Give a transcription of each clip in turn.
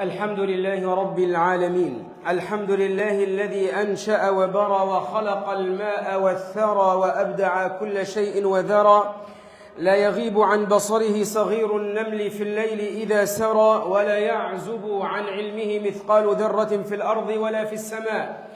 الحمد لله رب العالمين. الحمد لله الذي أنشأ وبرى وخلق الماء والثرى وأبدع كل شيء وذرى، لا يغيب عن بصره صغير النمل في الليل إذا سرى، ولا يعزب عن علمه مثقال ذرة في الأرض ولا في السماء.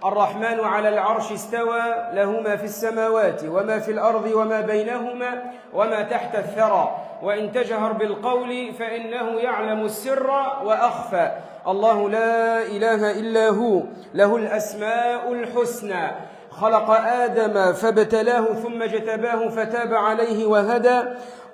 الرحمن على العرش استوى، له ما في السماوات وما في الأرض وما بينهما وما تحت الثرى، وإن تجهر بالقول فإنه يعلم السر وأخفى. الله لا إله إلا هو، له الأسماء الحسنى. خلق آدم فابتلاه ثم اجتباه فتاب عليه وهدى،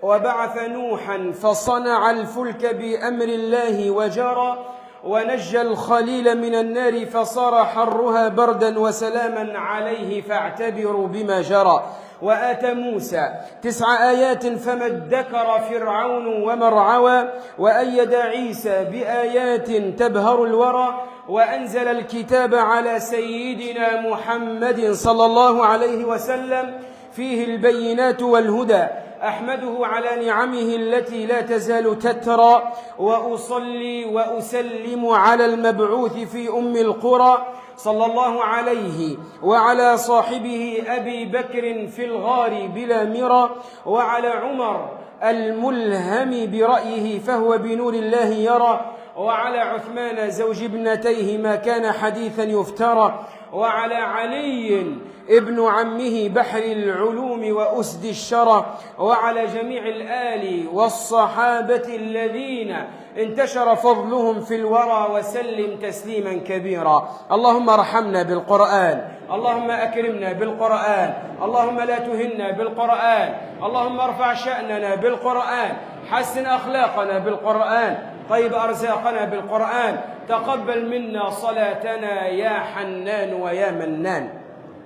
وبعث نوحا فصنع الفلك بأمر الله وجرى، ونجى الخليل من النار فصار حرها بردا وسلاما عليه فاعتبروا بما جرى. وآتى موسى 9 آيات فما ادكر فرعون ومرعوى، وأيد عيسى بآيات تبهر الورى، وأنزل الكتاب على سيدنا محمد صلى الله عليه وسلم فيه البينات والهدى. أحمده على نعمه التي لا تزال تترى، وأصلي وأسلم على المبعوث في أم القرى، صلى الله عليه وعلى صاحبه أبي بكر في الغار بلا مرى، وعلى عمر الملهم برأيه فهو بنور الله يرى، وعلى عثمان زوج ابنتيه ما كان حديثا يفترى، وعلى علي ابن عمه بحر العلوم وأسد الشرى، وعلى جميع الآل والصحابة الذين انتشر فضلهم في الورى، وسلم تسليما كبيرا. اللهم ارحمنا بالقرآن، اللهم أكرمنا بالقرآن، اللهم لا تهنا بالقرآن، اللهم ارفع شأننا بالقرآن، حسن أخلاقنا بالقرآن، طيب أرزاقنا بالقرآن، تقبل منا صلاتنا يا حنان ويا منان،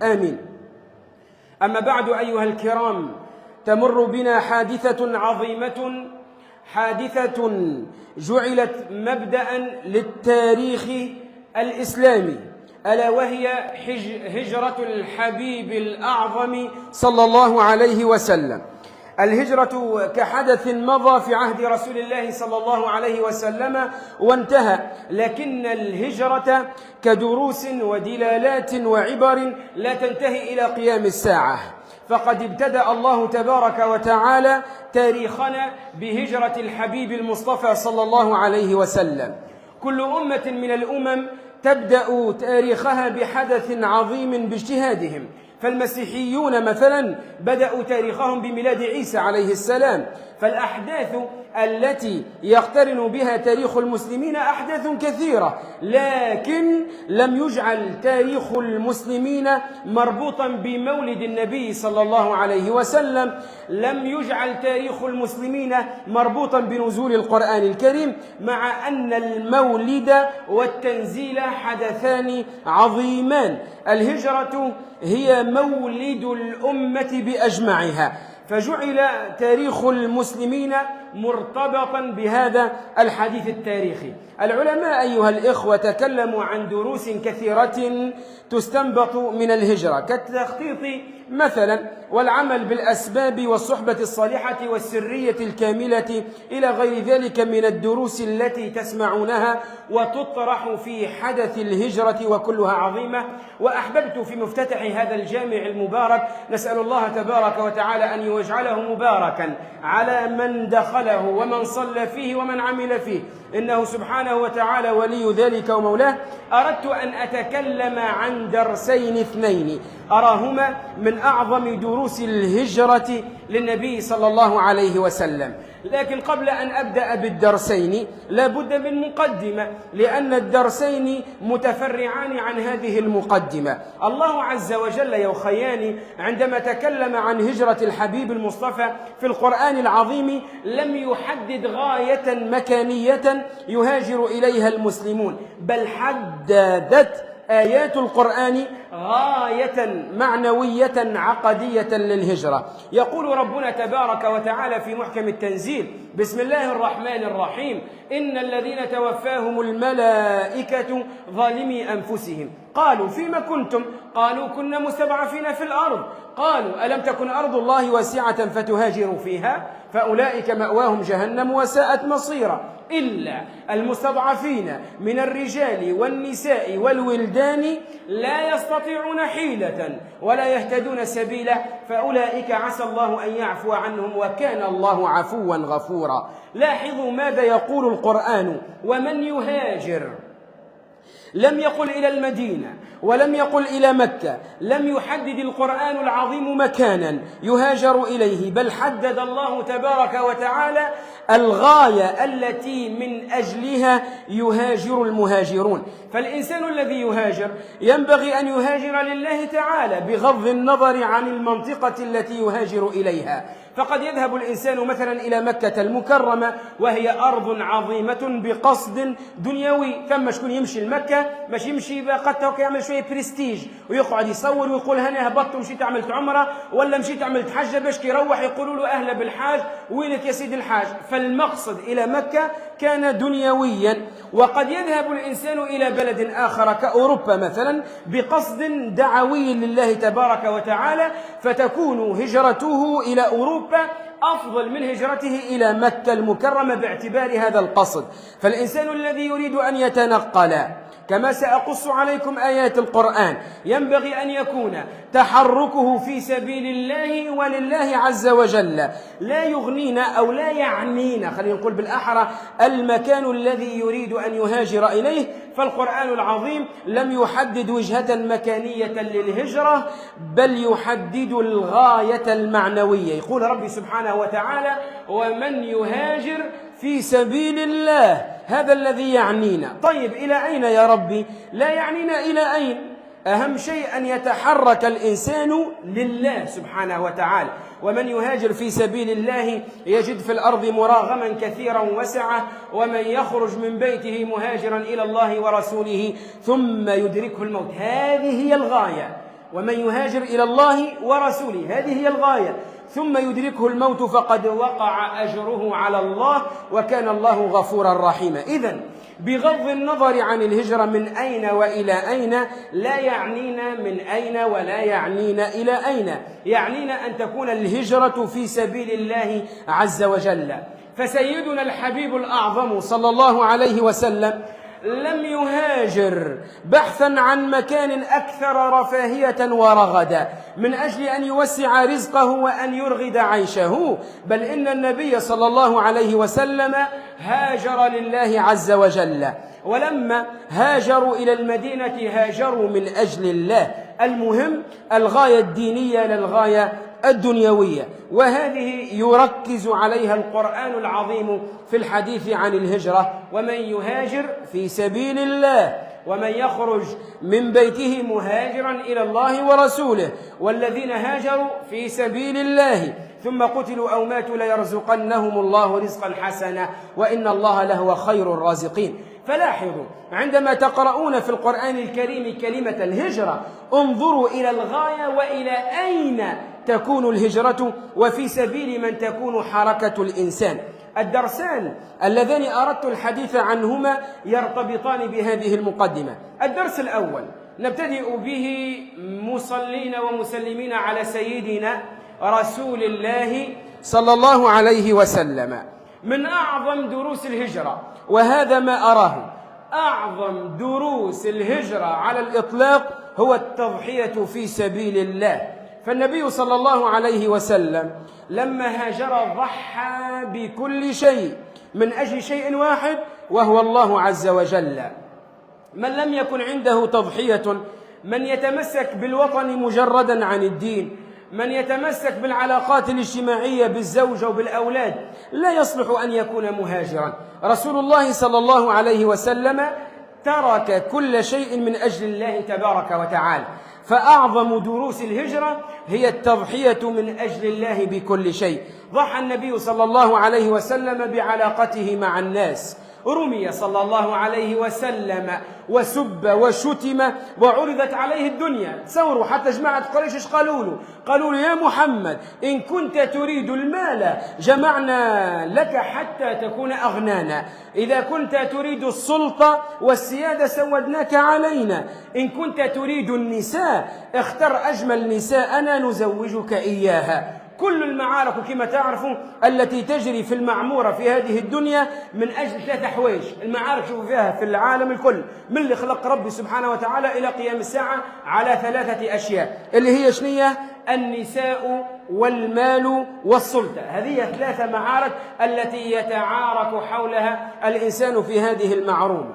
آمين. أما بعد أيها الكرام، تمر بنا حادثة عظيمة، حادثة جعلت مبدأ للتاريخ الإسلامي، ألا وهي هجرة الحبيب الأعظم صلى الله عليه وسلم. الهجرة كحدث مضى في عهد رسول الله صلى الله عليه وسلم وانتهى، لكن الهجرة كدروس ودلالات وعبر لا تنتهي إلى قيام الساعة. فقد ابتدأ الله تبارك وتعالى تاريخنا بهجرة الحبيب المصطفى صلى الله عليه وسلم. كل أمة من الأمم تبدأ تاريخها بحدث عظيم باجتهادهم، فالمسيحيون مثلا بدأوا تاريخهم بميلاد عيسى عليه السلام، فالأحداث التي يقترن بها تاريخ المسلمين أحداث كثيرة، لكن لم يجعل تاريخ المسلمين مربوطا بمولد النبي صلى الله عليه وسلم، لم يجعل تاريخ المسلمين مربوطا بنزول القرآن الكريم، مع أن المولد والتنزيل حدثان عظيمان. الهجرة هي مولد الأمة بأجمعها، فجعل تاريخ المسلمين مرتبطا بهذا الحديث التاريخي. العلماء أيها الإخوة تكلموا عن دروس كثيرة تستنبط من الهجرة، كالتخطيط مثلا، والعمل بالأسباب، والصحبة الصالحة، والسرية الكاملة، إلى غير ذلك من الدروس التي تسمعونها وتطرح في حدث الهجرة، وكلها عظيمة. وأحببت في مفتتح هذا الجامع المبارك نسأل الله تبارك وتعالى أن يجعله مباركا على من دخله ومن صلى فيه ومن عمل فيه، إنه سبحانه وتعالى ولي ذلك ومولاه. أردت أن أتكلم عن درسين اثنين أراهما من أعظم دروس الهجرة للنبي صلى الله عليه وسلم، لكن قبل أن أبدأ بالدرسين لا بد من مقدمة، لأن الدرسين متفرعان عن هذه المقدمة. الله عز وجل يا أخياني عندما تكلم عن هجرة الحبيب المصطفى في القرآن العظيم لم يحدد غاية مكانية يهاجر إليها المسلمون، بل حددت آيات القرآن غاية معنوية عقدية للهجرة. يقول ربنا تبارك وتعالى في محكم التنزيل: بسم الله الرحمن الرحيم: إن الذين توفاهم الملائكة ظالمي أنفسهم قالوا فيما كنتم؟ قالوا كنا مستضعفين في الأرض. قالوا ألم تكن أرض الله واسعة فتهاجروا فيها؟ فأولئك مأواهم جهنم وساءت مصيرا. إلا المستضعفين من الرجال والنساء والولدان لا يستطيعون حيلة ولا يهتدون سبيلا، فأولئك عسى الله أن يعفو عنهم وكان الله عفوا غفورا. لاحظوا ماذا يقول القرآن: ومن يهاجر. لم يقل إلى المدينة ولم يقل إلى مكة، لم يحدد القرآن العظيم مكانا يهاجر إليه، بل حدد الله تبارك وتعالى الغاية التي من أجلها يهاجر المهاجرون. فالإنسان الذي يهاجر ينبغي أن يهاجر لله تعالى بغض النظر عن المنطقة التي يهاجر إليها. فقد يذهب الإنسان مثلا إلى مكة المكرمة وهي أرض عظيمة بقصد دنيوي، ثم شكون يمشي لمكة باش يمشي قد يعمل شوية برستيج ويقعد يصور ويقول هنا هبطت ومشيت عملت عمرة ولا مشيت عملت حجة، باش كيروح يقولوا له أهلا بالحاج، وينك يا سيدي الحاج. فالمقصد إلى مكة كان دنيويا. وقد يذهب الإنسان إلى بلد آخر كأوروبا مثلا بقصد دعوي لله تبارك وتعالى، فتكون هجرته إلى أوروبا أفضل من هجرته إلى مكة المكرمة باعتبار هذا القصد. فالإنسان الذي يريد أن يتنقل كما سأقص عليكم آيات القرآن ينبغي أن يكون تحركه في سبيل الله ولله عز وجل. لا يغنينا أو لا يعنينا، خلينا نقول بالأحرى، المكان الذي يريد أن يهاجر إليه. فالقرآن العظيم لم يحدد وجهة مكانية للهجرة، بل يحدد الغاية المعنوية. يقول ربي سبحانه وتعالى: ومن يهاجر في سبيل الله. هذا الذي يعنينا. طيب إلى أين يا ربي؟ لا يعنينا إلى أين، أهم شيء أن يتحرك الإنسان لله سبحانه وتعالى. ومن يهاجر في سبيل الله يجد في الأرض مراغما كثيرا وسعة، ومن يخرج من بيته مهاجرا إلى الله ورسوله ثم يدركه الموت. هذه هي الغاية. ومن يهاجر إلى الله ورسوله، هذه هي الغاية. ثم يدركه الموت فقد وقع أجره على الله وكان الله غفورا رحيما. إذن بغض النظر عن الهجرة من أين وإلى أين، لا يعنينا من أين ولا يعنينا إلى أين، يعنينا أن تكون الهجرة في سبيل الله عز وجل. فسيدنا الحبيب الأعظم صلى الله عليه وسلم لم يهاجر بحثا عن مكان أكثر رفاهية ورغدا من أجل أن يوسع رزقه وأن يرغد عيشه، بل إن النبي صلى الله عليه وسلم هاجر لله عز وجل. ولما هاجروا إلى المدينة هاجروا من أجل الله. المهم الغاية الدينية للغاية الدنيوية، وهذه يركز عليها القرآن العظيم في الحديث عن الهجرة: ومن يهاجر في سبيل الله، ومن يخرج من بيته مهاجرا إلى الله ورسوله، والذين هاجروا في سبيل الله ثم قتلوا أو ماتوا ليرزقنهم الله رزقا حسنا وإن الله لهو خير الرازقين. فلاحظوا عندما تقرؤون في القرآن الكريم كلمة الهجرة انظروا إلى الغاية وإلى أين تكون الهجرة وفي سبيل من تكون حركة الإنسان. الدرسان اللذان أردت الحديث عنهما يرتبطان بهذه المقدمة. الدرس الأول نبتدئ به مصلين ومسلمين على سيدنا رسول الله صلى الله عليه وسلم. من أعظم دروس الهجرة، وهذا ما أراه أعظم دروس الهجرة على الإطلاق، هو التضحية في سبيل الله. فالنبي صلى الله عليه وسلم لما هاجر ضحى بكل شيء من أجل شيء واحد وهو الله عز وجل. من لم يكن عنده تضحية، من يتمسك بالوطن مجردا عن الدين، من يتمسك بالعلاقات الاجتماعية بالزوجة وبالأولاد، لا يصلح أن يكون مهاجرا. رسول الله صلى الله عليه وسلم ترك كل شيء من أجل الله تبارك وتعالى. فأعظم دروس الهجرة هي التضحية من أجل الله بكل شيء. ضحى النبي صلى الله عليه وسلم بعلاقته مع الناس، رمي صلى الله عليه وسلم وسب وشتم وعرضت عليه الدنيا. تصوروا حتى جماعة قريش ايش قالوا له؟ قالوا له: يا محمد إن كنت تريد المال جمعنا لك حتى تكون أغنانا، إذا كنت تريد السلطة والسيادة سودناك علينا، إن كنت تريد النساء اختر أجمل نساءنا نزوجك إياها. كل المعارك كما تعرفون التي تجري في المعمورة في هذه الدنيا من أجل 3 حوايج. المعارك شوفوا فيها في العالم الكل من اللي خلق ربي سبحانه وتعالى إلى قيام الساعة على 3 أشياء، اللي هي شنية؟ النساء والمال والسلطة. هذه 3 معارك التي يتعارك حولها الإنسان في هذه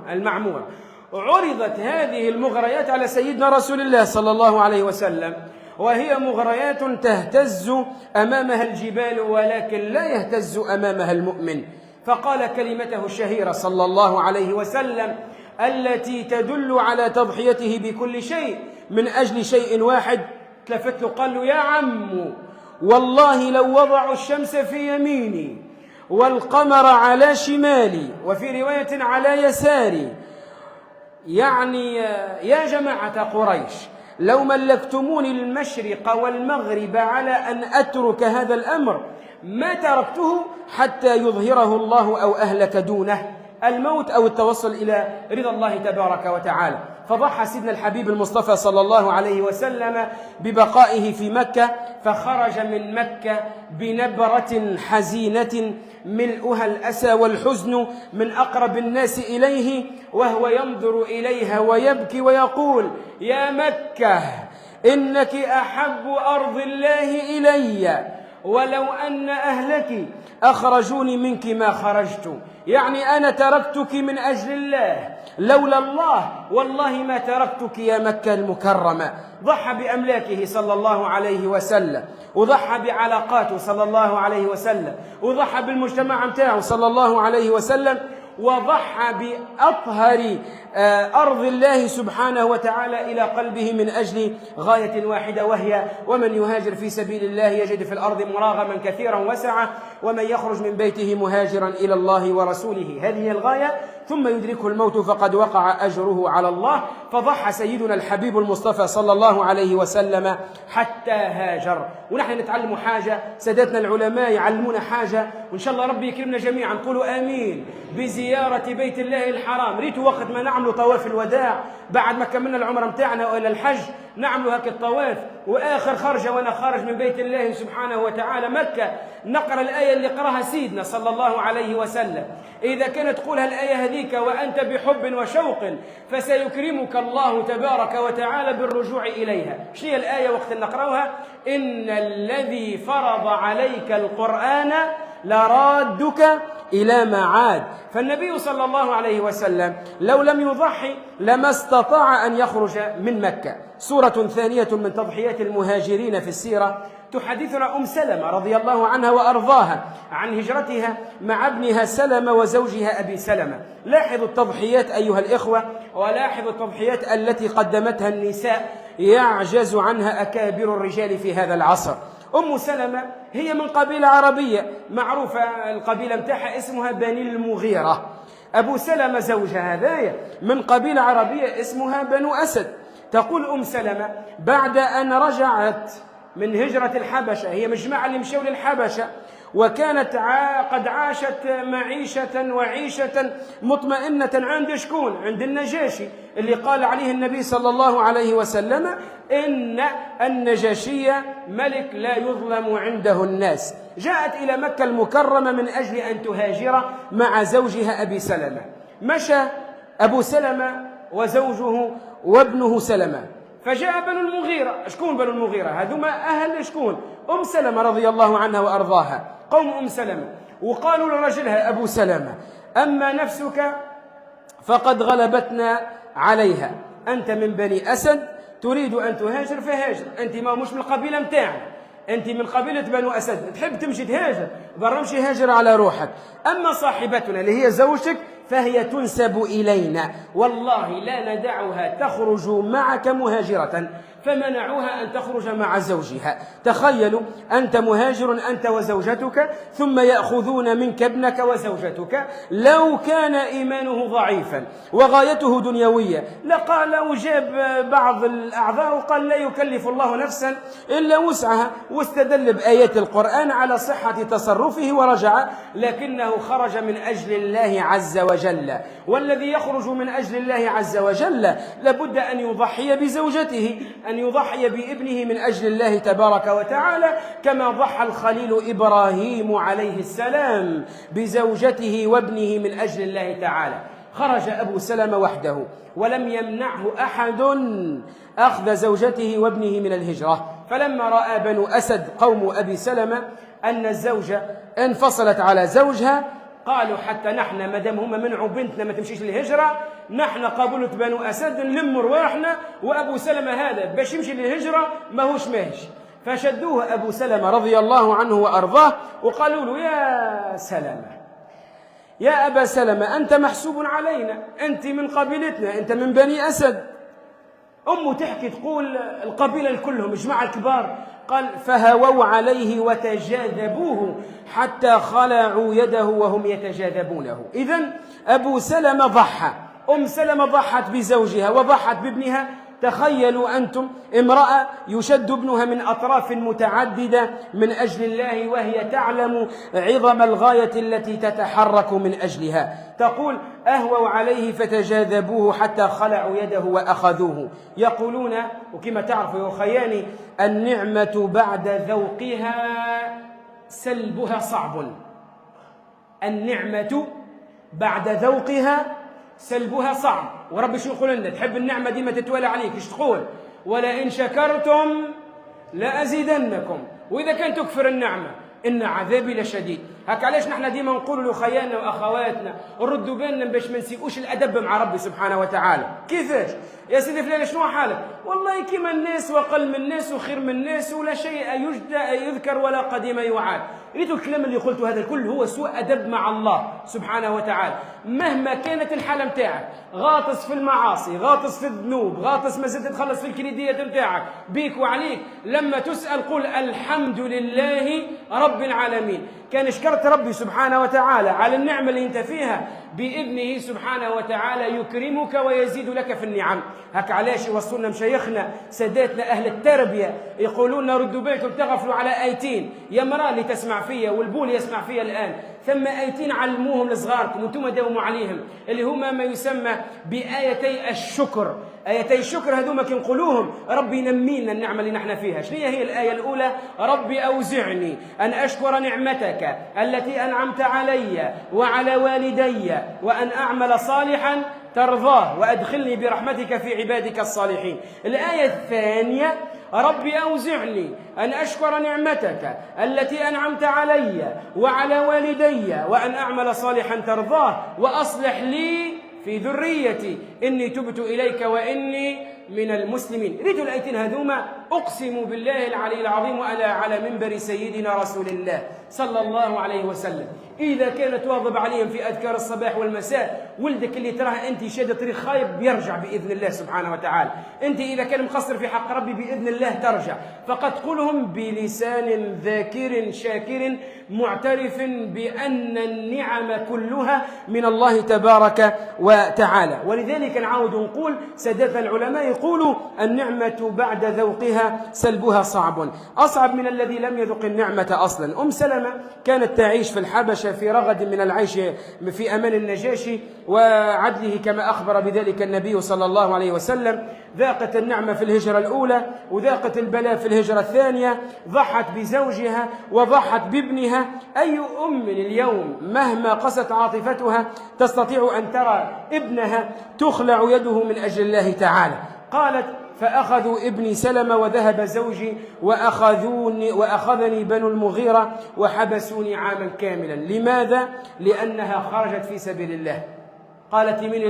المعمورة. عرضت هذه المغريات على سيدنا رسول الله صلى الله عليه وسلم، وهي مغريات تهتز أمامها الجبال ولكن لا يهتز أمامها المؤمن. فقال كلمته الشهيرة صلى الله عليه وسلم التي تدل على تضحيته بكل شيء من أجل شيء واحد. تلفت له قال له: يا عم، والله لو وضعوا الشمس في يميني والقمر على شمالي وفي رواية على يساري، يعني يا جماعة قريش، لو ملكتموني المشرق والمغرب على أن أترك هذا الأمر ما تركته حتى يظهره الله أو أهلك دونه، الموت أو التوصل إلى رضا الله تبارك وتعالى. فضحى سيدنا الحبيب المصطفى صلى الله عليه وسلم ببقائه في مكة، فخرج من مكة بنبرة حزينة ملؤها الأسى والحزن من أقرب الناس إليه، وهو ينظر إليها ويبكي ويقول: يا مكة، إنك أحب أرض الله إلي، ولو أن أهلك أخرجوني منك ما خرجت. يعني أنا تركتك من أجل الله، لولا الله والله ما تركتك يا مكة المكرمة. ضحى بأملاكه صلى الله عليه وسلم، وضحى بعلاقاته صلى الله عليه وسلم، وضحى بالمجتمع متاعه صلى الله عليه وسلم، وضحى بأطهر أرض الله سبحانه وتعالى إلى قلبه من أجل غاية واحدة، وهي: ومن يهاجر في سبيل الله يجد في الأرض مراغما كثيرا وسعة، ومن يخرج من بيته مهاجرا إلى الله ورسوله. هذه الغاية، ثم يدركه الموت فقد وقع أجره على الله. فضحى سيدنا الحبيب المصطفى صلى الله عليه وسلم حتى هاجر. ونحن نتعلم حاجة، سادتنا العلماء يعلمون حاجة، وإن شاء الله ربي يكرمنا جميعا. قولوا آمين بزيارة بيت الله الحرام. ريتوا وقت ما نعملوا طواف الوداع بعد ما كملنا العمرة متاعنا وإلى الحج، نعملوا هكا الطواف، وآخر خرجة وأنا خارج من بيت الله سبحانه وتعالى مكة نقرأ الآية اللي قراها سيدنا صلى الله عليه وسلم: إذا كانت تقولها الآية هذيك وأنت بحب وشوق فسيكرمك الله تبارك وتعالى بالرجوع إليها. شنو هي الآية وقت نقرأها؟ إن الذي فرض عليك القرآن لرادك إلى معاد. فالنبي صلى الله عليه وسلم لو لم يضحي لما استطاع أن يخرج من مكة. سورة ثانية من تضحيات المهاجرين في السيرة تحدثنا أم سلمة رضي الله عنها وأرضاها عن هجرتها مع ابنها سلمة وزوجها أبي سلمة. لاحظوا التضحيات أيها الإخوة، ولاحظوا التضحيات التي قدمتها النساء يعجز عنها أكابر الرجال في هذا العصر. أم سلمة هي من قبيلة عربية معروفة، القبيلة متاعها اسمها بني المغيرة. أبو سلمة زوجها هذايا من قبيلة عربية اسمها بنو أسد. تقول أم سلمة: بعد أن رجعت من هجرة الحبشة، هي مجمع اللي مشوا للحبشة، وكانت قد عاشت معيشة وعيشة مطمئنة عند شكون؟ عند النجاشي اللي قال عليه النبي صلى الله عليه وسلم: إن النجاشي ملك لا يظلم عنده الناس. جاءت إلى مكة المكرمة من أجل أن تهاجر مع زوجها أبي سلمة. مشى أبو سلمة وزوجه وابنه سلمة، فجاء بنو المغيرة. شكون بنو المغيرة؟ هذوما أهل شكون؟ أم سلمة رضي الله عنها وأرضاها، قوم أم سلمة. وقالوا لرجلها أبو سلمة: أما نفسك فقد غلبتنا عليها، أنت من بني أسد تريد أن تهاجر فهاجر، أنت ما مش من القبيلة متاعنا، أنت من قبيلة بنو أسد، تحب تمشي تهاجر برمشي هاجر على روحك. أما صاحبتنا اللي هي زوجتك فهي تنسب إلينا، والله لا ندعها تخرج معك مهاجرة، فمنعوها أن تخرج مع زوجها. تخيلوا، أنت مهاجر أنت وزوجتك، ثم يأخذون منك ابنك وزوجتك. لو كان إيمانه ضعيفا وغايته دنيوية لقال وجاب بعض الأعذار وقال: لا يكلف الله نفسا إلا وسعها، واستدل بآيات القرآن على صحة تصرفه ورجع، لكنه خرج من أجل الله عز وجل. وجل. والذي يخرج من أجل الله عز وجل لابد أن يضحي بزوجته، أن يضحي بابنه من أجل الله تبارك وتعالى، كما ضحى الخليل إبراهيم عليه السلام بزوجته وابنه من أجل الله تعالى. خرج أبو سلمة وحده ولم يمنعه أحد أخذ زوجته وابنه من الهجرة. فلما رأى بنو أسد قوم أبي سلمة أن الزوجة انفصلت على زوجها قالوا حتى نحن مدام هم منعوا بنتنا ما تمشيش للهجرة، نحن قابلة بنو أسد نلم رواحنا، وأبو سلمة هذا باش يمشي للهجرة ما هوش ماشي. فشدوه أبو سلمة رضي الله عنه وأرضاه وقالوا له يا سلمة، يا أبا سلمة أنت محسوب علينا، أنت من قبيلتنا، أنت من بني أسد. أمه تحكي تقول القبيلة كلهم جماعة الكبار، قال فهووا عليه وتجاذبوه حتى خلعوا يده وهم يتجاذبونه. إذن أبو سلمة ضحى، أم سلمة ضحت بزوجها وضحت بابنها. تخيلوا أنتم امرأة يشد ابنها من أطراف متعددة من أجل الله وهي تعلم عظم الغاية التي تتحرك من أجلها. تقول أهووا عليه فتجاذبوه حتى خلعوا يده وأخذوه. يقولون وكما تعرفوا يا خياني النعمة بعد ذوقها سلبها صعب، النعمة بعد ذوقها سلبها صعب. ورب شو يقول لنا؟ تحب النعمة دي ما تتولى عليك، ايش تقول؟ ولئن شكرتم لأزيدنكم، وإذا كان تكفر النعمة إن عذابي لشديد. هكا علاش نحن ديما نقول لخياننا وأخواتنا نردوا بالنا باش ما نسيئوش الأدب مع ربي سبحانه وتعالى. كيفاش؟ يا سيدي فلان شنو حالك؟ والله كما الناس وأقل من الناس وخير من الناس ولا شيء يذكر ولا قديم يعاد. ريتوا الكلام اللي قلته هذا الكل هو سوء أدب مع الله سبحانه وتعالى. مهما كانت الحالة متاعك، غاطس في المعاصي، غاطس في الذنوب، غاطس ما زلت تخلص في الكريديات متاعك بيك وعليك، لما تسأل قل الحمد لله رب العالمين. كان شكرت ربي سبحانه وتعالى على النعمة اللي انت فيها بإذنه سبحانه وتعالى يكرمك ويزيد لك في النعم. هك علاش يوصلنا مشايخنا ساداتنا أهل التربية يقولون ردوا بالكم تغفلوا على آيتين. يا مرأة اللي تسمع فيا والبول يسمع فيا الآن، ثم آيتين علموهم لصغاركم وانتم داوموا عليهم، اللي هما ما يسمى بآيتي الشكر. آيتي الشكر هذوما كي نقولوهم ربي ينمينا النعمة اللي نحن فيها. شنو هي الآية الأولى؟ ربي أوزعني أن أشكر نعمتك التي أنعمت علي وعلى والدي وأن أعمل صالحا ترضاه وأدخلني برحمتك في عبادك الصالحين. الآية الثانية ربي أوزعني أن أشكر نعمتك التي أنعمت علي وعلى والدي وأن أعمل صالحا ترضاه وأصلح لي في ذريتي إني تبت إليك وإني من المسلمين. ريتوا الآيتين هذوما أقسم بالله العلي العظيم وأنا على منبر سيدنا رسول الله صلى الله عليه وسلم إذا كان تواظب عليهم في أذكار الصباح والمساء، ولدك اللي تراه أنت شاد طريق خايب بيرجع بإذن الله سبحانه وتعالى. أنت إذا كان مقصر في حق ربي بإذن الله ترجع. فقد قلهم بلسان ذاكر شاكر معترف بأن النعم كلها من الله تبارك وتعالى. ولذلك نعاود نقول سادات العلماء يقولوا النعمة بعد ذوقها سلبها صعب، أصعب من الذي لم يذق النعمة أصلا. أم سلمة كانت تعيش في الحبشة في رغد من العيش في أمان النجاشي وعدله كما أخبر بذلك النبي صلى الله عليه وسلم. ذاقت النعمة في الهجرة الأولى وذاقت البلاء في الهجرة الثانية، ضحت بزوجها وضحت بابنها. أي أم اليوم مهما قست عاطفتها تستطيع أن ترى ابنها تخلع يده من أجل الله تعالى؟ قالت فأخذوا ابني سلمة وذهب زوجي وأخذني بنو المغيرة وحبسوني عاما كاملا. لماذا؟ لأنها خرجت في سبيل الله. قالت من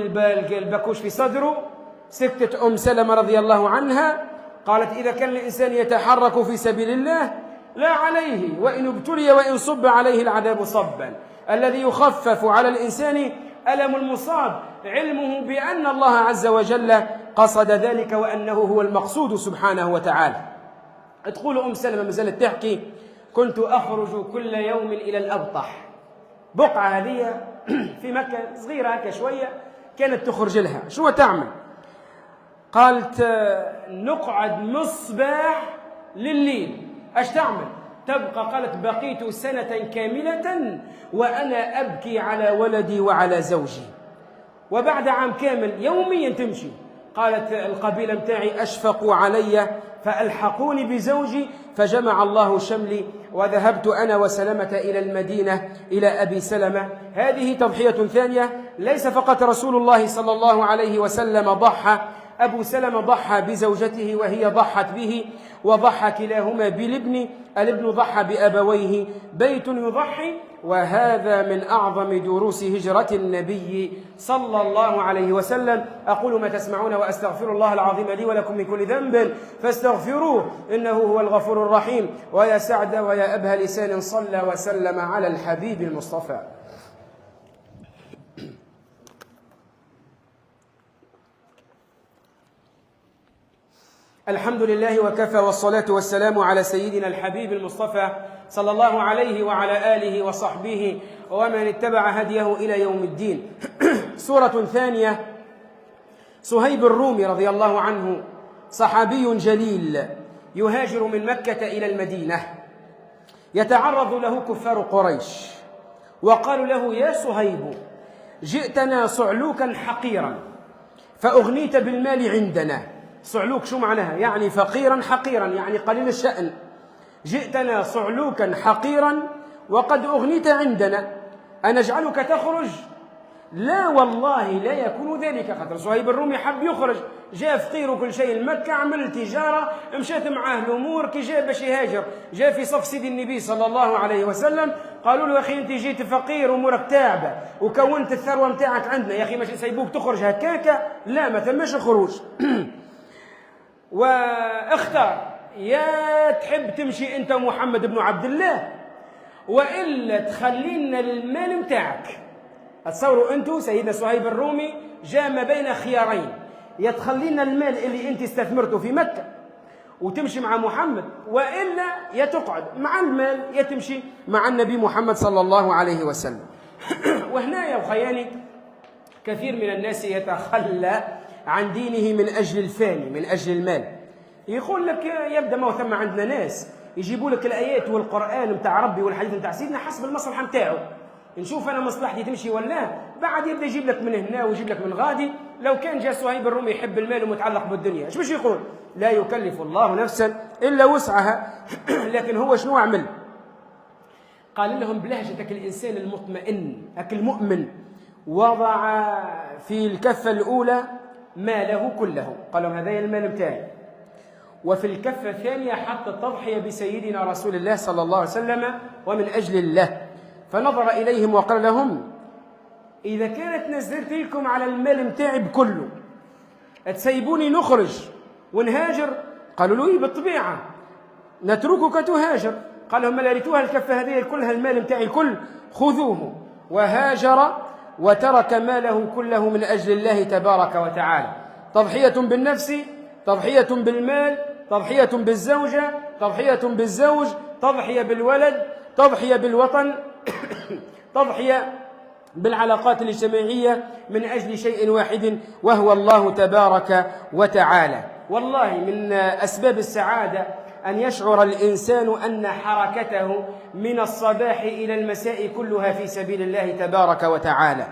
البكوش في صدره؟ سكتت أم سلمة رضي الله عنها قالت إذا كان الإنسان يتحرك في سبيل الله لا عليه وإن ابتلي وإن صب عليه العذاب صبا. الذي يخفف على الإنسان ألم المصاب علمه بأن الله عز وجل قصد ذلك وأنه هو المقصود سبحانه وتعالى. تقول أم سلمة ما زالت تحكي كنت أخرج كل يوم إلى الأبطح، بقعة هذه في مكة صغيرة هكا شوية كانت تخرج لها. شو تعمل؟ قالت نقعد مصباح لليل. اش تعمل؟ تبقى. قالت بقيت سنة كاملة وأنا أبكي على ولدي وعلى زوجي. وبعد عام كامل يوميا تمشي. قالت القبيلة متاعي أشفقوا علي فألحقوني بزوجي، فجمع الله شملي وذهبت أنا وسلمة إلى المدينة إلى أبي سلمة. هذه تضحية ثانية. ليس فقط رسول الله صلى الله عليه وسلم ضحى، أبو سلمة ضحى بزوجته وهي ضحت به، وضحى كلاهما بالابن، الابن ضحى بأبويه، بيت يضحي. وهذا من أعظم دروس هجرة النبي صلى الله عليه وسلم. أقول ما تسمعون وأستغفر الله العظيم لي ولكم من كل ذنب فاستغفروه إنه هو الغفور الرحيم. ويا سعد ويا أبهى لسان صلى وسلم على الحبيب المصطفى. الحمد لله وكفى، والصلاة والسلام على سيدنا الحبيب المصطفى صلى الله عليه وعلى آله وصحبه ومن اتبع هديه إلى يوم الدين. سورة ثانية. صهيب الرومي رضي الله عنه صحابي جليل يهاجر من مكة إلى المدينة، يتعرض له كفار قريش وقالوا له: يا صهيب، جئتنا صعلوكا حقيرا فأغنيت بالمال عندنا. صعلوك شو معناها؟ يعني فقيرا حقيرا، يعني قليل الشأن. جئتنا صعلوكا حقيرا وقد أغنيت عندنا، أنجعلك تخرج؟ لا والله لا يكون ذلك. خاطر صهيب الرومي حب يخرج، جاء فقير وكل شيء لمكة، عمل تجارة، مشات معاه الأمور، كي جاء باش يهاجر جاء في صف سيد النبي صلى الله عليه وسلم. قالوا له: يا أخي أنت جيت فقير وأمورك تعبة وكونت الثروة متاعك عندنا، يا أخي ماشي نسيبوك تخرج هكاكا؟ لا، ما ثماش خروج. واختار: يا تحب تمشي أنت ومحمد بن عبد الله، وإلا تخلينا المال متاعك. تصوروا أنتم سيدنا صهيب الرومي جاء ما بين خيارين: يا تخلينا المال اللي أنت استثمرته في مكة وتمشي مع محمد، وإلا يا تقعد مع المال يا تمشي مع النبي محمد صلى الله عليه وسلم. وهنا يا أخياني كثير من الناس يتخلى عن دينه من أجل الفاني، من أجل المال. يقول لك يبدأ ما ثم عندنا ناس يجيبوا لك الآيات والقرآن متاع ربي والحديث متاع سيدنا حسب المصلحة متاعه. نشوف أنا مصلحتي تمشي ولا بعد يبدأ يجيب لك من هنا ويجيب لك من غادي. لو كان جاء صهيب الرومي يحب المال ومتعلق بالدنيا، ايش باش يقول؟ لا يكلف الله نفسا إلا وسعها. لكن هو شنو عمل؟ قال لهم بلهجتك الإنسان المطمئن المؤمن: وضع في الكفة الأولى ماله كله، قال لهم هذا المال بتاعي، وفي الكفة الثانية حط التضحية بسيدنا رسول الله صلى الله عليه وسلم ومن أجل الله. فنظر إليهم وقال لهم: إذا كانت نزلت لكم على المال متاعي بكله تسيبوني نخرج ونهاجر؟ قالوا له: بالطبيعة نتركك تهاجر. قال لهم: لا ريتوها الكفة هذه كلها المال متاعي الكل، خذوه. وهاجر وترك ماله كله من أجل الله تبارك وتعالى. تضحية بالنفس، تضحية بالمال، تضحية بالزوجة، تضحية بالزوج، تضحية بالولد، تضحية بالوطن، تضحية بالعلاقات الاجتماعية من أجل شيء واحد وهو الله تبارك وتعالى. والله من أسباب السعادة أن يشعر الإنسان أن حركته من الصباح إلى المساء كلها في سبيل الله تبارك وتعالى.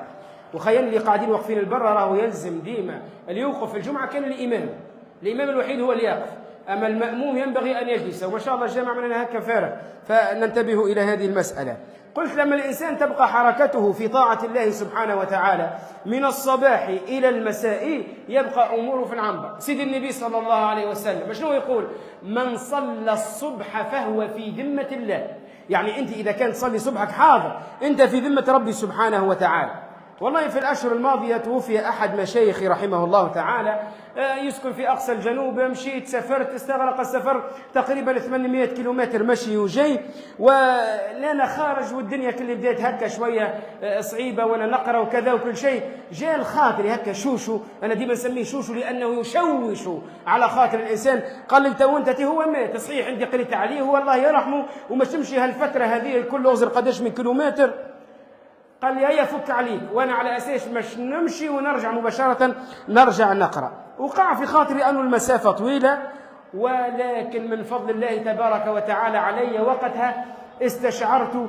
وخيال اللي قاعدين واقفين البر راهو يلزم ديما اللي يوقف في الجمعة كان الإمام الوحيد هو اللي يقف، أما المأموم ينبغي أن يجلس. وما شاء الله الجامع مننا هكا فارغ، فننتبه إلى هذه المسألة. قلت لما الإنسان تبقى حركته في طاعة الله سبحانه وتعالى من الصباح إلى المساء يبقى أموره في العنبر. سيد النبي صلى الله عليه وسلم شنو يقول؟ من صلى الصبح فهو في ذمة الله. يعني أنت إذا كان تصلي صبحك حاضر أنت في ذمة ربي سبحانه وتعالى. والله في الأشهر الماضية توفي أحد مشايخي رحمه الله تعالى، يسكن في أقصى الجنوب. مشيت سافرت، استغرق السفر تقريبا 800 كيلومتر مشي وجاي، ولأنا خارج والدنيا كل بدأت هكا شوية صعيبة وأنا نقرأ وكذا وكل شيء. جاء الخاطر هكا شوشو، أنا ديما نسميه شوشو لأنه يشوش على خاطر الإنسان. قال لي: وانت هو مات صحيح، عندي قريت عليه والله يرحمه وما تمشي هالفترة هذه كل أغزر قداش من كيلومتر. قال لي: هيا فك عليك، وانا على اساس مش نمشي ونرجع مباشره نرجع نقرا. وقع في خاطري انه المسافه طويله، ولكن من فضل الله تبارك وتعالى علي وقتها استشعرت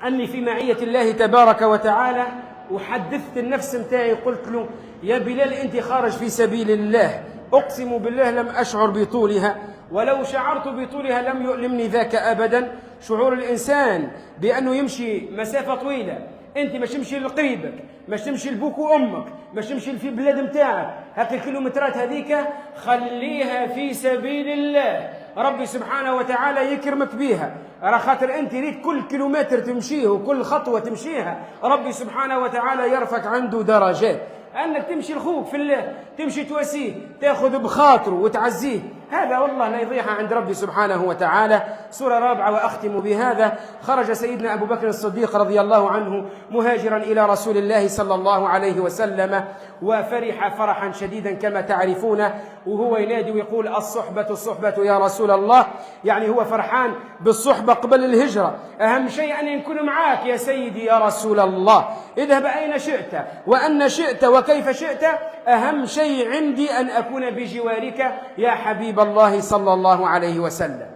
اني في معيه الله تبارك وتعالى، وحدثت النفس متاعي قلت له يا بلال أنت خارج في سبيل الله، أقسم بالله لم أشعر بطولها، ولو شعرت بطولها لم يؤلمني ذاك أبدا. شعور الإنسان بأنه يمشي مسافة طويلة، أنت مش تمشي لقريبك، مش تمشي لبوك وأمك، مش تمشي في البلاد متاعك، هاك الكيلومترات هذيك خليها في سبيل الله، ربي سبحانه وتعالى يكرمك بها. على خاطر أنت ريت كل كيلومتر تمشيه وكل خطوة تمشيها ربي سبحانه وتعالى يرفعك عنده درجات. أنك تمشي لخوك في الله، تمشي تواسيه، تأخذ بخاطره وتعزيه، هذا والله لا يضيعها عند ربي سبحانه وتعالى. سورة رابعة وأختم بهذا. خرج سيدنا أبو بكر الصديق رضي الله عنه مهاجرا إلى رسول الله صلى الله عليه وسلم، وفرح فرحا شديدا كما تعرفون، وهو ينادي ويقول الصحبة الصحبة يا رسول الله، يعني هو فرحان بالصحبة قبل الهجرة. أهم شيء أن يكون معاك يا سيدي يا رسول الله، اذهب أين شئت وأن شئت وكيف شئت، أهم شيء عندي أن أكون بجوارك يا حبيب الله صلى الله عليه وسلم.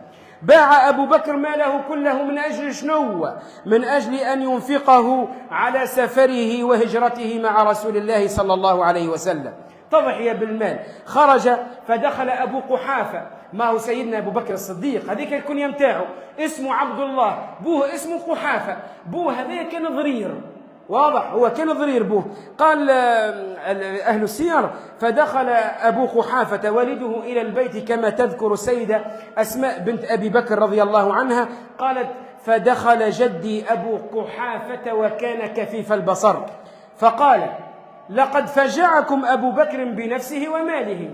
باع أبو بكر ماله كله من أجل شنو؟ من أجل أن ينفقه على سفره وهجرته مع رسول الله صلى الله عليه وسلم، تضحية بالمال. خرج فدخل أبو قحافة معه سيدنا أبو بكر الصديق، هذيك الكنية متاعه اسمه عبد الله، بوه اسمه قحافة، بوه هذا كان ضرير، واضح هو كان ضرير بوه. قال أهل السير فدخل أبو قحافة والده إلى البيت كما تذكر السيدة أسماء بنت أبي بكر رضي الله عنها، قالت فدخل جدي أبو قحافة وكان كفيف البصر فقال لقد فجعكم أبو بكر بنفسه وماله.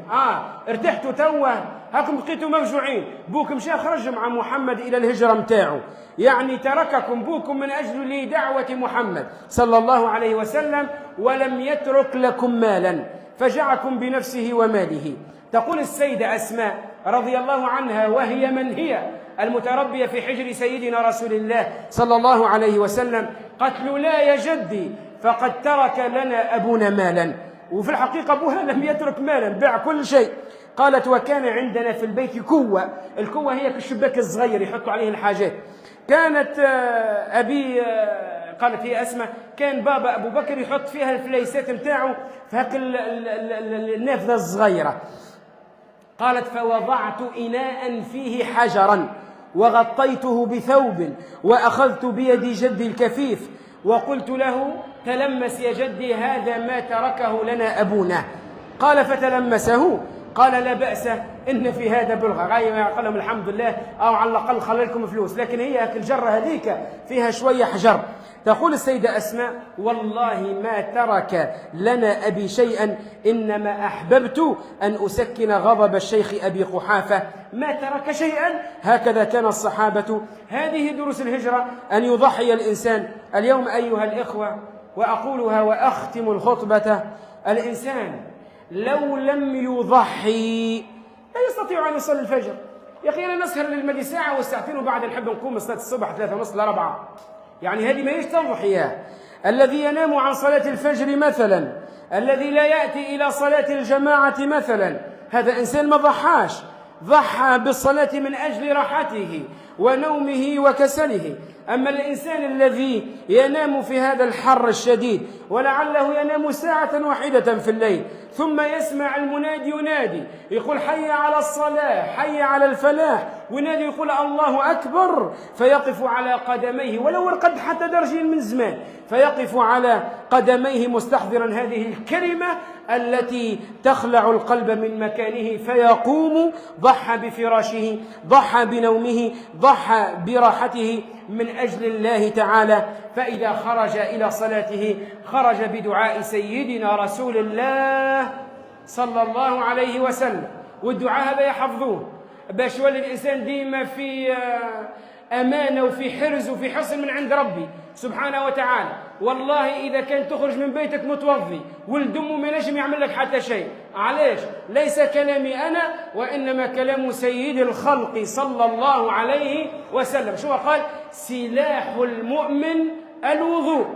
ارتحتوا توه، هاكم بقيتوا مفجوعين، بوكم مشى خرج مع محمد إلى الهجرة متاعه، يعني ترككم بوكم من أجل دعوة محمد صلى الله عليه وسلم، ولم يترك لكم مالا، فجعكم بنفسه وماله. تقول السيدة أسماء رضي الله عنها، وهي من هي المتربية في حجر سيدنا رسول الله صلى الله عليه وسلم، قتل لا يا جدي فقد ترك لنا أبونا مالا. وفي الحقيقة أبوها لم يترك مالا، باع كل شيء. قالت وكان عندنا في البيت كوة، الكوة هي الشباك الصغير يحطوا عليه الحاجات. كانت أبي قالت هي أسماء كان بابا أبو بكر يحط فيها الفليسات متاعه في هاك النافذة الصغيرة. قالت فوضعت إناء فيه حجرا وغطيته بثوب وأخذت بيد جدي الكفيف وقلت له تلمس يا جدي هذا ما تركه لنا أبونا. قال فتلمسه، قال لا بأس إن في هذا بلغة، غاية قال لهم الحمد لله أو على الأقل خلى لكم فلوس، لكن هي الجرة هذيك فيها شوية حجر. تقول السيدة أسماء والله ما ترك لنا أبي شيئا، إنما أحببت أن أسكن غضب الشيخ أبي قحافة، ما ترك شيئا. هكذا كان الصحابة. هذه دروس الهجرة، أن يضحي الإنسان. اليوم أيها الإخوة وأقولها وأختم الخطبة، الإنسان لو لم يضحي لا يستطيع أن يصلي الفجر. يا أخي أنا نسهر للمدي ساعة والساعتين وبعد نحب نقوم صلاة الصبح 3:30 ل 4، يعني هذه ما هيش تضحية. الذي ينام عن صلاة الفجر مثلا، الذي لا يأتي إلى صلاة الجماعة مثلا، هذا إنسان ما ضحاش، ضحى بالصلاة من أجل راحته ونومه وكسله. أما الإنسان الذي ينام في هذا الحر الشديد ولعله ينام ساعة واحدة في الليل، ثم يسمع المنادي ينادي يقول حي على الصلاة حي على الفلاح، ونادي يقول الله أكبر، فيقف على قدميه ولو ارقد حتى درجين من زمان، فيقف على قدميه مستحضرا هذه الكلمة التي تخلع القلب من مكانه، فيقوم ضحى بفراشه، ضحى بنومه، ضحى براحته من أجل الله تعالى. فإذا خرج إلى صلاته خرج بدعاء سيدنا رسول الله صلى الله عليه وسلم، والدعاء هذا يحفظوه باش يولي الإنسان ديما في أمانة وفي حرز وفي حصن من عند ربي سبحانه وتعالى. والله إذا كان تخرج من بيتك متوضي والدم ما نجم يعمل لك حتى شيء، علاش؟ ليس كلامي أنا وإنما كلام سيد الخلق صلى الله عليه وسلم. شو قال؟ سلاح المؤمن الوضوء.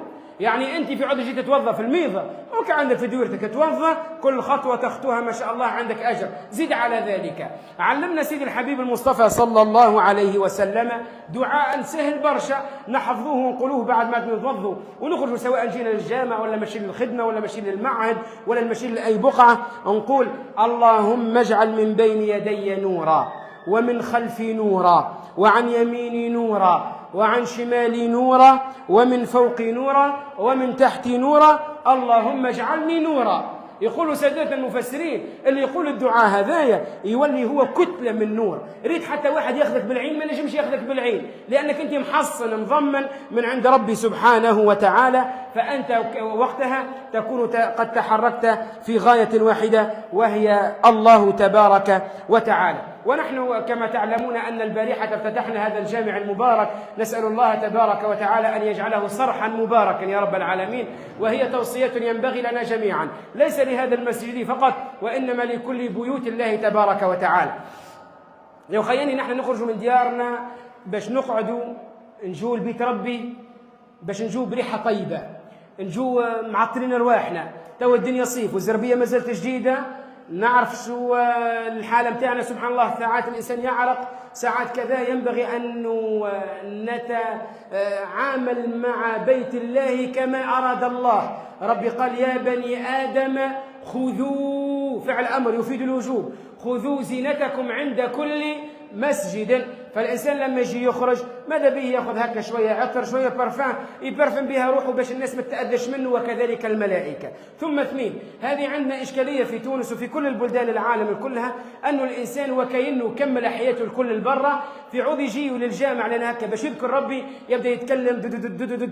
يعني أنت في عود جيت تتوظف في الميضة ممكن عندك في دورتك تتوظف كل خطوة تخطوها ما شاء الله عندك أجر. زيد على ذلك علمنا سيدي الحبيب المصطفى صلى الله عليه وسلم دعاء سهل برشا نحفظوه ونقولوه بعد ما نتوضوا ونخرجوا، سواء جينا للجامع ولا ماشيين للخدمة ولا ماشيين للمعهد ولا ماشيين لأي بقعة، نقول اللهم اجعل من بين يدي نورا ومن خلفي نورا وعن يميني نورا وعن شمالي نورا ومن فوقي نورا ومن تحتي نورا اللهم اجعلني نورا. يقولوا سادة المفسرين اللي يقول الدعاء هذايا يولي هو كتلة من نور. ريت حتى واحد ياخذك بالعين ما نجمش ياخذك بالعين، لأنك أنت محصن مضمن من عند ربي سبحانه وتعالى، فأنت وقتها تكون قد تحركت في غاية واحدة وهي الله تبارك وتعالى. ونحن كما تعلمون أن البارحة افتتحنا هذا الجامع المبارك، نسأل الله تبارك وتعالى أن يجعله صرحا مباركا يا رب العالمين، وهي توصية ينبغي لنا جميعا ليس لهذا المسجد فقط وإنما لكل بيوت الله تبارك وتعالى. لو خياني نحن نخرج من ديارنا باش نقعدوا نجوا لبيت ربي، باش نجوا بريحة طيبة، نجوا معطلين رواحنا، تو الدنيا صيف والزربية ما زالت جديدة، نعرف شو الحالة متاعنا سبحان الله، ساعات الإنسان يعرق، ساعات كذا، ينبغي أن نتعامل مع بيت الله كما أراد الله. ربي قال يا بني آدم خذوا، فعل أمر يفيد الوجوب، خذوا زينتكم عند كل مسجد. فالإنسان لما يجي يخرج ماذا به يأخذ هكا شوية عطر شوية برفان يبرفن بها روحه باش الناس ما تتأذش منه، وكذلك الملائكة. ثم اثنين، هذه عندنا إشكالية في تونس وفي كل البلدان العالم كلها، أنه الإنسان وكأنه كمل حياته الكل البرة، في عود يجي للجامع لأن هكا باش يذكر ربي يبدأ يتكلم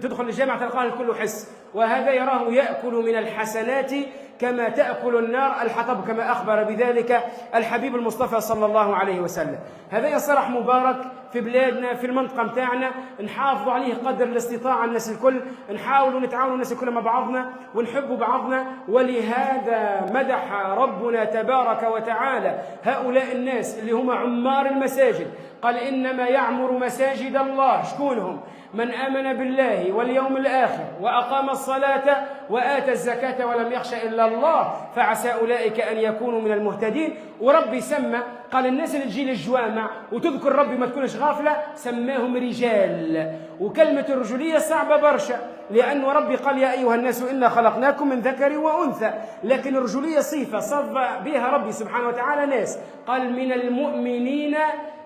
تدخل الجامع تلقاه الكل حس، وهذا يراه يأكل من الحسنات كما تأكل النار الحطب، كما أخبر بذلك الحبيب المصطفى صلى الله عليه وسلم. هذا يصرح مبارك في بلادنا في المنطقة متاعنا، نحافظوا عليه قدر الاستطاعة الناس الكل، نحاولوا نتعاونوا الناس الكل مع بعضنا ونحبوا بعضنا. ولهذا مدح ربنا تبارك وتعالى هؤلاء الناس اللي هم عمار المساجد، قال إنما يعمر مساجد الله شكونهم؟ من آمن بالله واليوم الآخر وأقام الصلاة وآتى الزكاة ولم يخش إلا الله فعسى أولئك أن يكونوا من المهتدين. وربي سمى، قال الناس اللي تجي للجوامع وتذكر ربي ما تكونش غافلة سماهم رجال. وكلمة الرجولية صعبة برشا، لأن ربي قال يا أيها الناس إنا خلقناكم من ذكر وأنثى، لكن الرجولية صفة صف بها ربي سبحانه وتعالى ناس، قال من المؤمنين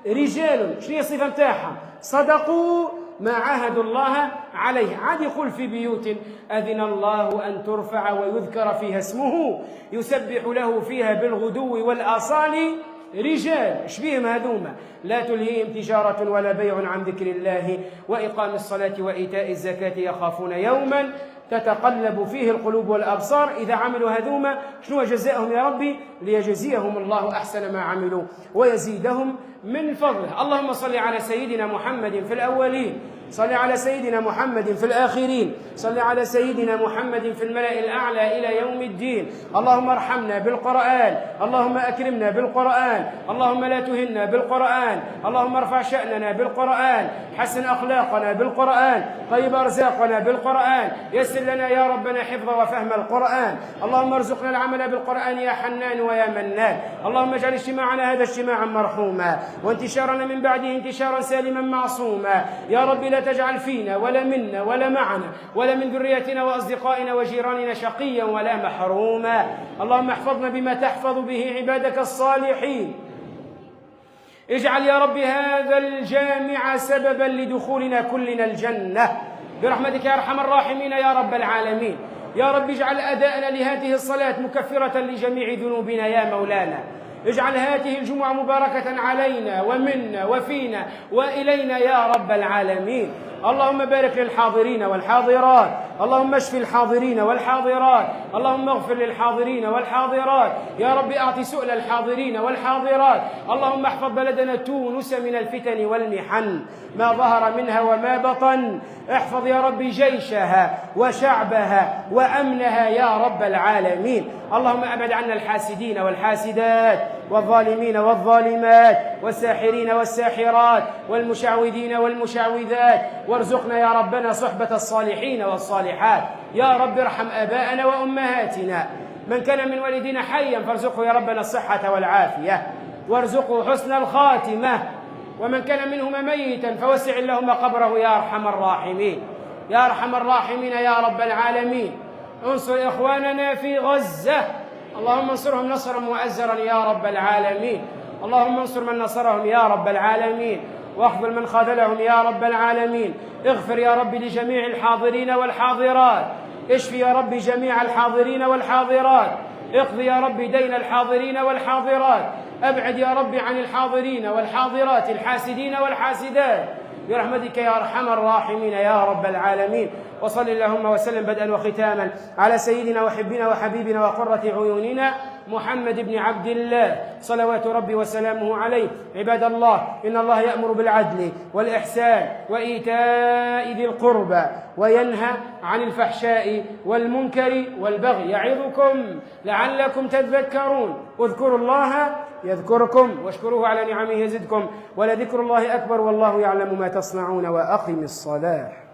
رجال. شنو هي الصفة متاعها؟ صدقوا ما عاهدوا الله عليه. عاد يقول في بيوت أذن الله أن ترفع ويذكر فيها اسمه يسبح له فيها بالغدو والآصال رجال. شبيهم هذوما؟ لا تلهيهم تجارة ولا بيع عن ذكر الله وإقام الصلاة وإيتاء الزكاة يخافون يوما تتقلب فيه القلوب والأبصار. إذا عملوا هذوما شنو جزاءهم يا ربي؟ ليجزيهم الله أحسن ما عملوا ويزيدهم من فضله. اللهم صل على سيدنا محمد في الأولين، صل على سيدنا محمد في الآخرين، صل على سيدنا محمد في الملأ الأعلى إلى يوم الدين. اللهم ارحمنا بالقرآن، اللهم أكرمنا بالقرآن، اللهم لا تهنا بالقرآن، اللهم ارفع شأننا بالقرآن، حسن أخلاقنا بالقرآن، طيب أرزاقنا بالقرآن، يسر لنا يا ربنا حفظ وفهم القرآن. اللهم ارزقنا العمل بالقرآن يا حنان ويا منان. اللهم اجعل اجتماعنا هذا اجتماعا مرحوما، وانتشارنا من بعده انتشارا سالما معصوما. يا رب لا تجعل فينا ولا منا ولا معنا ولا من ذريتنا وأصدقائنا وجيراننا شقيا ولا محروما. اللهم احفظنا بما تحفظ به عبادك الصالحين. اجعل يا رب هذا الجامع سببا لدخولنا كلنا الجنة برحمتك يا أرحم الراحمين يا رب العالمين. يا رب اجعل أداءنا لهذه الصلاة مكفرة لجميع ذنوبنا يا مولانا. اجعل هذه الجمعة مباركة علينا ومنا وفينا وإلينا يا رب العالمين. اللهم بارك للحاضرين والحاضرات، اللهم اشف الحاضرين والحاضرات، اللهم اغفر للحاضرين والحاضرات. يا رب أعط سؤل الحاضرين والحاضرات. اللهم احفظ بلدنا تونس من الفتن والمحن ما ظهر منها وما بطن. احفظ يا رب جيشها وشعبها وأمنها يا رب العالمين. اللهم أبعد عنا الحاسدين والحاسدات والظالمين والظالمات والساحرين والساحرات والمشعوذين والمشعوذات، وارزقنا يا ربنا صحبة الصالحين والصالحات. يا رب ارحم آباءنا وأمهاتنا، من كان من والدينا حيا فارزقه يا ربنا الصحة والعافية وارزقه حسن الخاتمة، ومن كان منهما ميتا فوسع اللهم قبره يا أرحم الراحمين. يا أرحم الراحمين يا رب العالمين. انصر إخواننا في غزة، اللهم انصرهم نصرا مؤزرا يا رب العالمين. اللهم انصر من نصرهم يا رب العالمين، واخذل من خذلهم يا رب العالمين. اغفر يا رب لجميع الحاضرين والحاضرات، اشف يا رب جميع الحاضرين والحاضرات، اقض يا رب دين الحاضرين والحاضرات، أبعد يا رب عن الحاضرين والحاضرات الحاسدين والحاسدات برحمتك يا أرحم الراحمين يا رب العالمين. وصل اللهم وسلم بدءا وختاما على سيدنا وحبنا وحبيبنا وقرة عيوننا محمد بن عبد الله صلوات ربي وسلامه عليه. عباد الله، إن الله يأمر بالعدل والإحسان وإيتاء ذي القربى وينهى عن الفحشاء والمنكر والبغي يعظكم لعلكم تذكرون. اذكروا الله يذكركم واشكروه على نعمه يزدكم ولذكر الله أكبر والله يعلم ما تصنعون. وأقم الصلاة.